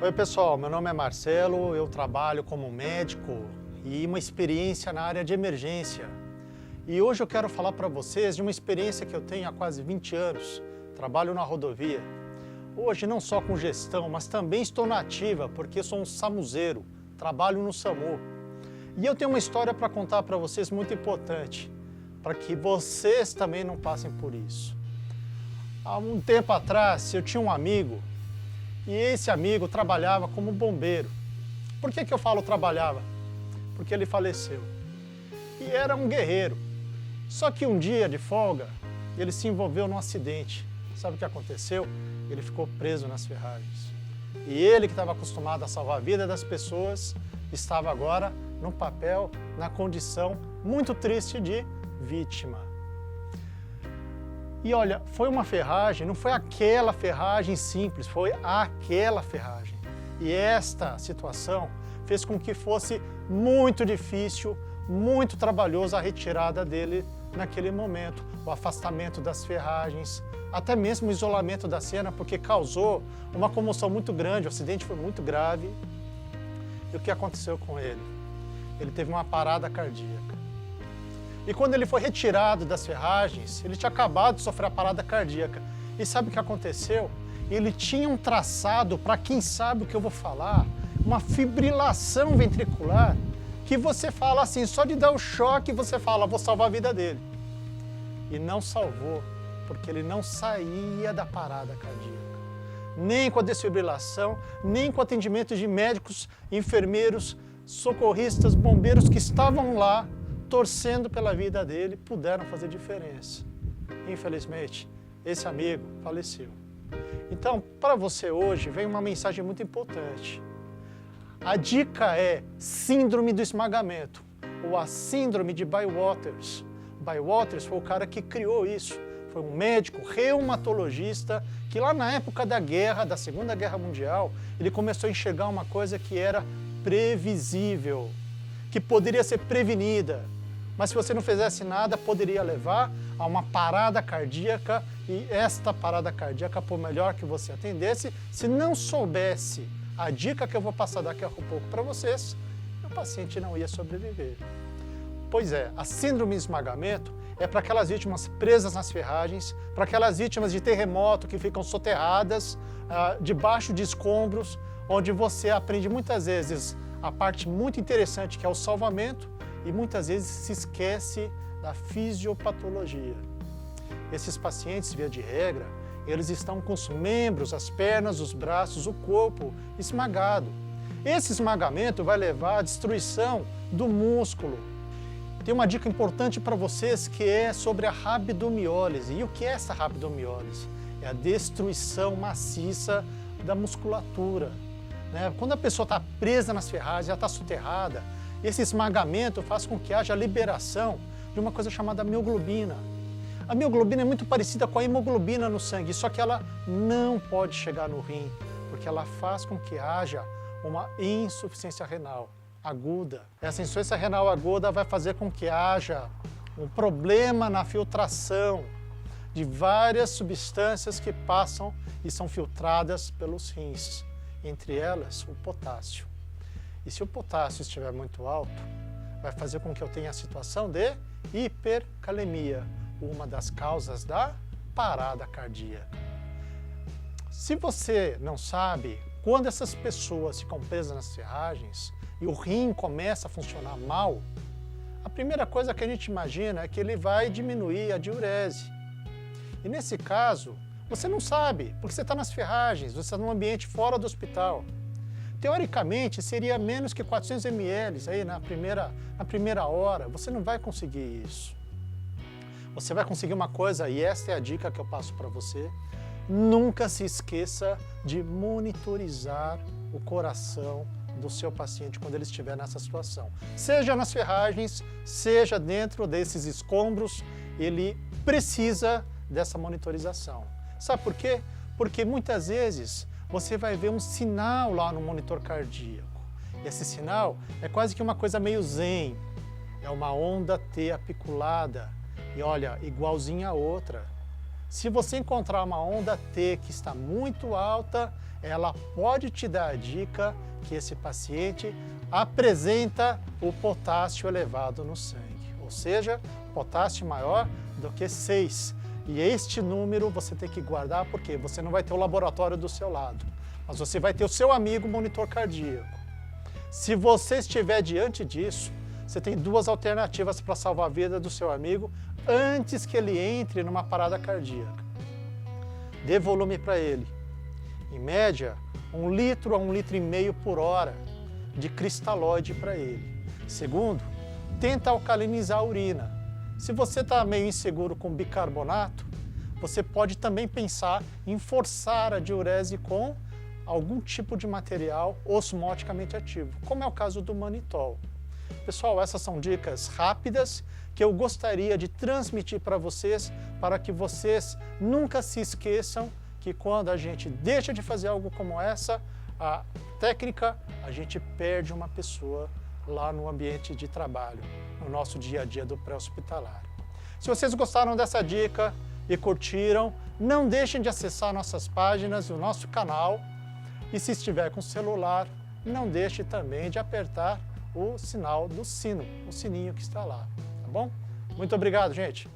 Oi pessoal, meu nome é Marcelo, eu trabalho como médico e uma experiência na área de emergência. E hoje eu quero falar para vocês de uma experiência que eu tenho há quase 20 anos, trabalho na rodovia. Hoje não só com gestão, mas também estou na ativa porque sou um samuzeiro, trabalho no SAMU. E eu tenho uma história para contar para vocês muito importante, para que vocês também não passem por isso. Há um tempo atrás eu tinha um amigo e esse amigo trabalhava como bombeiro. Por que eu falo trabalhava? Porque ele faleceu. E era um guerreiro. Só que um dia de folga, ele se envolveu num acidente. Sabe o que aconteceu? Ele ficou preso nas ferragens. E ele que estava acostumado a salvar a vida das pessoas, estava agora no papel, na condição muito triste de vítima. E olha, foi uma ferragem, não foi aquela ferragem simples, foi aquela ferragem. E esta situação fez com que fosse muito difícil, muito trabalhoso a retirada dele naquele momento. O afastamento das ferragens, até mesmo o isolamento da cena, porque causou uma comoção muito grande, o acidente foi muito grave. E o que aconteceu com ele? Ele teve uma parada cardíaca. E quando ele foi retirado das ferragens, ele tinha acabado de sofrer a parada cardíaca. E sabe o que aconteceu? Ele tinha um traçado, para quem sabe o que eu vou falar, uma fibrilação ventricular, que você fala assim, só de dar o choque, você fala, vou salvar a vida dele. E não salvou, porque ele não saía da parada cardíaca. Nem com a desfibrilação, nem com o atendimento de médicos, enfermeiros, socorristas, bombeiros que estavam lá, torcendo pela vida dele, puderam fazer diferença. Infelizmente, esse amigo faleceu. Então, para você hoje, vem uma mensagem muito importante. A dica é síndrome do esmagamento, ou a síndrome de Bywaters. Bywaters foi o cara que criou isso. Foi um médico reumatologista que lá na época da guerra, da Segunda Guerra Mundial, ele começou a enxergar uma coisa que era previsível, que poderia ser prevenida. Mas se você não fizesse nada, poderia levar a uma parada cardíaca e esta parada cardíaca, por melhor que você atendesse, se não soubesse a dica que eu vou passar daqui a pouco para vocês, o paciente não ia sobreviver. Pois é, a síndrome de esmagamento é para aquelas vítimas presas nas ferragens, para aquelas vítimas de terremoto que ficam soterradas debaixo de escombros, onde você aprende muitas vezes a parte muito interessante que é o salvamento, e muitas vezes se esquece da fisiopatologia. Esses pacientes, via de regra, eles estão com os membros, as pernas, os braços, o corpo esmagado. Esse esmagamento vai levar à destruição do músculo. Tem uma dica importante para vocês que é sobre a rabdomiólise. E o que é essa rabdomiólise? É a destruição maciça da musculatura. Quando a pessoa está presa nas ferragens, ela está soterrada, esse esmagamento faz com que haja liberação de uma coisa chamada mioglobina. A mioglobina é muito parecida com a hemoglobina no sangue, só que ela não pode chegar no rim, porque ela faz com que haja uma insuficiência renal aguda. Essa insuficiência renal aguda vai fazer com que haja um problema na filtração de várias substâncias que passam e são filtradas pelos rins, entre elas o potássio. E se o potássio estiver muito alto, vai fazer com que eu tenha a situação de hipercalemia, uma das causas da parada cardíaca. Se você não sabe, quando essas pessoas ficam presas nas ferragens e o rim começa a funcionar mal, a primeira coisa que a gente imagina é que ele vai diminuir a diurese. E nesse caso, você não sabe, porque você está nas ferragens, você está num ambiente fora do hospital. Teoricamente, seria menos que 400 ml aí na primeira hora. Você não vai conseguir isso. Você vai conseguir uma coisa, e esta é a dica que eu passo para você. Nunca se esqueça de monitorizar o coração do seu paciente quando ele estiver nessa situação. Seja nas ferragens, seja dentro desses escombros, ele precisa dessa monitorização. Sabe por quê? Porque muitas vezes você vai ver um sinal lá no monitor cardíaco. Esse sinal é quase que uma coisa meio zen. É uma onda T apiculada. E olha, igualzinha a outra. Se você encontrar uma onda T que está muito alta, ela pode te dar a dica que esse paciente apresenta o potássio elevado no sangue, ou seja, potássio maior do que 6. E este número você tem que guardar porque você não vai ter o laboratório do seu lado, mas você vai ter o seu amigo monitor cardíaco. Se você estiver diante disso, você tem duas alternativas para salvar a vida do seu amigo antes que ele entre numa parada cardíaca. Dê volume para ele. Em média, 1 litro a 1,5 litro por hora de cristalóide para ele. Segundo, tenta alcalinizar a urina. Se você está meio inseguro com bicarbonato, você pode também pensar em forçar a diurese com algum tipo de material osmoticamente ativo, como é o caso do manitol. Pessoal, essas são dicas rápidas que eu gostaria de transmitir para vocês, para que vocês nunca se esqueçam que quando a gente deixa de fazer algo como essa, a técnica, a gente perde uma pessoa lá no ambiente de trabalho, no nosso dia a dia do pré-hospitalar. Se vocês gostaram dessa dica e curtiram, não deixem de acessar nossas páginas, o nosso canal, e se estiver com o celular, não deixe também de apertar o sinal do sino, o sininho que está lá, tá bom? Muito obrigado, gente!